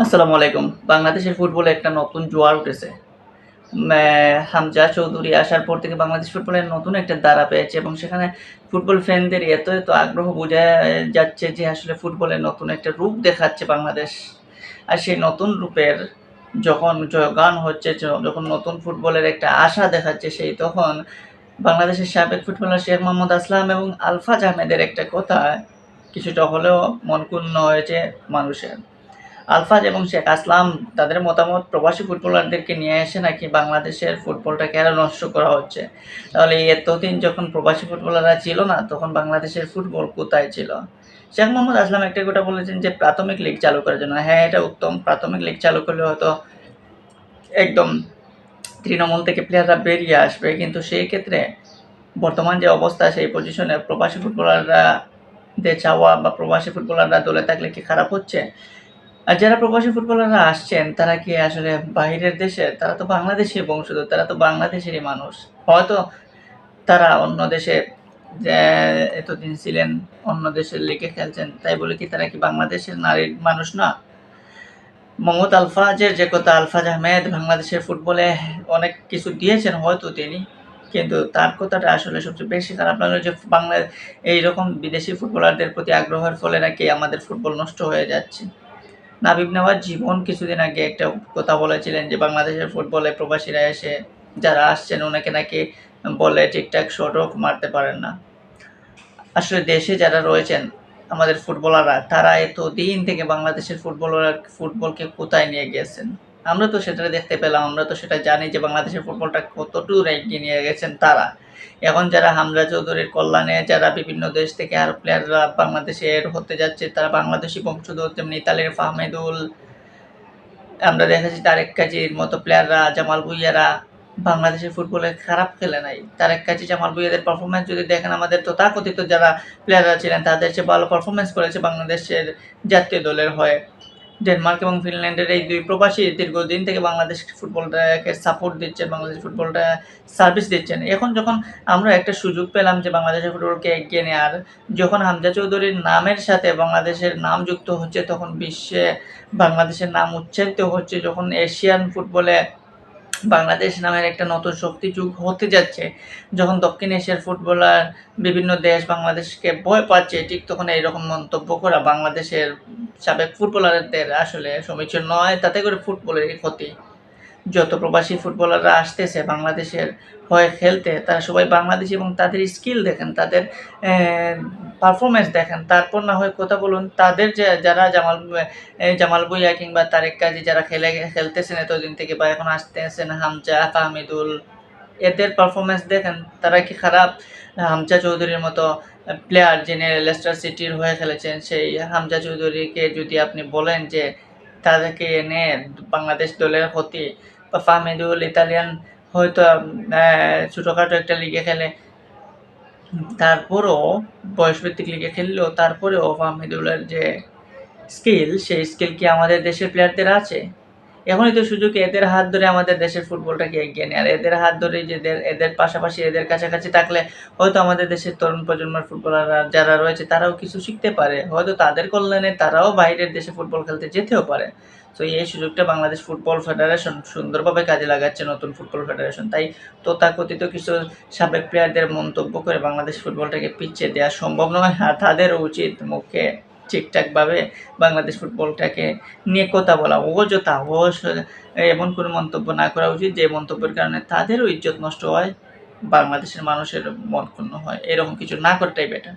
আসসালামু আলাইকুম। বাংলাদেশের ফুটবলে একটা নতুন জোয়ার উঠেছে। হামজা চৌধুরী আসার পর থেকে বাংলাদেশ ফুটবলের নতুন একটা ধারা পেয়েছে এবং সেখানে ফুটবল ফ্যানদের এত আগ্রহ বোঝা যাচ্ছে যে আসলে ফুটবলের নতুন একটা রূপ দেখাচ্ছে বাংলাদেশ। আর সেই নতুন রূপের যখন জয়গান হচ্ছে, যখন নতুন ফুটবলের একটা আশা দেখাচ্ছে তখন বাংলাদেশের সাবেক ফুটবলার শেখ মোহাম্মদ আসলাম এবং আলফাজ আহমেদের একটা কথা কিছুটা হলেও মন ক্ষুণ্ণ হয়েছে মানুষের। আলফাজ এবং শেখ আসলাম তাদের মতামত প্রবাসী ফুটবলারদেরকে নিয়ে এসে নাকি বাংলাদেশের ফুটবলটাকে আরও নষ্ট করা হচ্ছে। তাহলে এতদিন যখন প্রবাসী ফুটবলাররা ছিল না তখন বাংলাদেশের ফুটবল কোথায় ছিল? শেখ মোহাম্মদ আসলাম একটা কথা বলেছেন যে প্রাথমিক লীগ চালু করার জন্য। হ্যাঁ, এটা উত্তম। প্রাথমিক লীগ চালু করলে হয়তো একদম তৃণমূল থেকে প্লেয়াররা বেরিয়ে আসবে, কিন্তু সেই ক্ষেত্রে বর্তমান যে অবস্থা সেই পজিশনে প্রবাসী ফুটবলাররা দের চাওয়া বা প্রবাসী ফুটবলাররা দলে থাকলে কি খারাপ হচ্ছে? আর যারা প্রবাসী ফুটবলাররা আসছেন তারা কি আসলে বাহিরের দেশের? তারা তো বাংলাদেশের বংশোদ্ভূত, তারা তো বাংলাদেশেরই মানুষ। হয়তো তারা অন্য দেশে যে এতদিন ছিলেন, অন্য দেশের লিগে খেলছেন, তাই বলে কি তারা কি বাংলাদেশের মানুষ না? মোহাম্মদ আলফাজের যে কথা, আলফাজ আহমেদ বাংলাদেশের ফুটবলে অনেক কিছু দিয়েছেন হয়তো তিনি, কিন্তু তার কথাটা আসলে সবচেয়ে বেশি খারাপ লাগলো যে এইরকম বিদেশি ফুটবলারদের প্রতি আগ্রহের ফলে নাকি আমাদের ফুটবল নষ্ট হয়ে যাচ্ছে। নাবিব নেওয়াজ জীবন কিছুদিন আগে একটা কথা বলেছিলেন যে বাংলাদেশের ফুটবলে প্রবাসীরা এসে যারা আসছেন ওনাকে নাকি বলে ঠিকঠাক শটও মারতে পারেন না। আসলে দেশে যারা রয়েছেন আমাদের ফুটবলাররা তারা এতদিন থেকে বাংলাদেশের ফুটবলকে কোথায় নিয়ে গিয়েছেন? আমরা তো সেটা দেখতে পেলাম, আমরা তো সেটা জানি যে বাংলাদেশের ফুটবলটা কতদূর এগিয়ে নিয়ে গেছেন তারা। এখন যারা হামজা চৌধুরীর কল্যাণে যারা বিভিন্ন দেশ থেকে আরো প্লেয়াররা বাংলাদেশে এড হতে যাচ্ছে তারা বাংলাদেশি বংশোদ্ভূত, যেমন ইতালির ফাহমিদুল, আমরা দেখেছি তারেক কাজীর মতো প্লেয়াররা, জামাল ভুঁইয়ারা বাংলাদেশের ফুটবলে খারাপ খেলে নাই। তারেক কাজী, জামাল ভুঁইয়াদের পারফরম্যান্স যদি দেখেন আমাদের তথাকথিত যারা প্লেয়াররা ছিলেন তাদের চেয়ে ভালো পারফরম্যান্স করেছে বাংলাদেশের জাতীয় দলের হয়ে। ডেনমার্ক এবং ফিনল্যান্ডের এই ২ প্রবাসী দীর্ঘদিন থেকে বাংলাদেশ ফুটবলটাকে সাপোর্ট দিচ্ছেন, বাংলাদেশ ফুটবলটা সার্ভিস দিচ্ছেন। এখন যখন আমরা একটা সুযোগ পেলাম যে বাংলাদেশের ফুটবলকে এগিয়ে নেওয়ার, যখন হামজা চৌধুরীর নামের সাথে বাংলাদেশের নাম যুক্ত হচ্ছে তখন বিশ্বে বাংলাদেশের নাম উচ্চারিত হচ্ছে, যখন এশিয়ান ফুটবলে বাংলাদেশ নামের একটা নতুন শক্তি যুগ হতে যাচ্ছে, যখন দক্ষিণ এশিয়ার ফুটবলার বিভিন্ন দেশ বাংলাদেশকে ভয় পাচ্ছে, ঠিক তখন এইরকম মন্তব্য করা বাংলাদেশের সাবেক ফুটবলারদের আসলে সমীচীন নয়। তাতে করে ফুটবলেরই ক্ষতি। যত প্রবাসী ফুটবলাররা আসতেছে বাংলাদেশের হয়ে খেলতে তারা সবাই বাংলাদেশী এবং তাদের স্কিল দেখেন, তাদের পারফরম্যান্স দেখেন, তারপর না হয় কথা বলুন। তাদের যারা জামাল ভুঁইয়া কিংবা তারেক কাজী যারা খেলতেছেন এতদিন থেকে বা এখন আসতেছেন, হামজা, ফাহমিদুল, এদের পারফরম্যান্স দেখেন, তারা কি খারাপ? হামজা চৌধুরীর মতো প্লেয়ার যিনি লেস্টার সিটির হয়ে খেলেছেন, সেই হামজা চৌধুরীকে যদি আপনি বলেন যে তাদেরকে এনে বাংলাদেশ দলের ক্ষতি, বা ফাহমিদুল ইতালিয়ান হয়তো ছোটোখাটো একটা লিগে খেলে, তারপরও বয়সভিত্তিক লিগে খেললেও তারপরেও ফাহমিদুলের যে সেই স্কিল কি আমাদের দেশের প্লেয়ারদের আছে? এখনই তো সুযোগ এদের হাত ধরে আমাদের দেশের ফুটবলটাকে এগিয়ে নেয়। আর এদের হাত ধরে যে এদের পাশাপাশি এদের কাছাকাছি থাকলে হয়তো আমাদের দেশের তরুণ প্রজন্মের ফুটবলাররা যারা রয়েছে তারাও কিছু শিখতে পারে। হয়তো তাদের কল্যাণে তারাও বাইরের দেশে ফুটবল খেলতে যেতেও পারে। তো এই সুযোগটা বাংলাদেশ ফুটবল ফেডারেশন সুন্দরভাবে কাজে লাগাচ্ছে, নতুন ফুটবল ফেডারেশন। তাই তথাকথিত কিছু সাবেক প্লেয়ারদের মন্তব্য করে বাংলাদেশ ফুটবলটাকে পিছিয়ে দেওয়া সম্ভব নয়। আর তাদেরও উচিত মুখে ঠিকঠাকভাবে বাংলাদেশ ফুটবলটাকে নিয়ে কথা বলা, অযথা এমন কোনো মন্তব্য না করা উচিত যে মন্তব্যের কারণে তাদেরও ইজ্জত নষ্ট হয়, বাংলাদেশের মানুষের মন ক্ষুণ্ণ হয়। এরকম কিছু না করাটাই বেটার।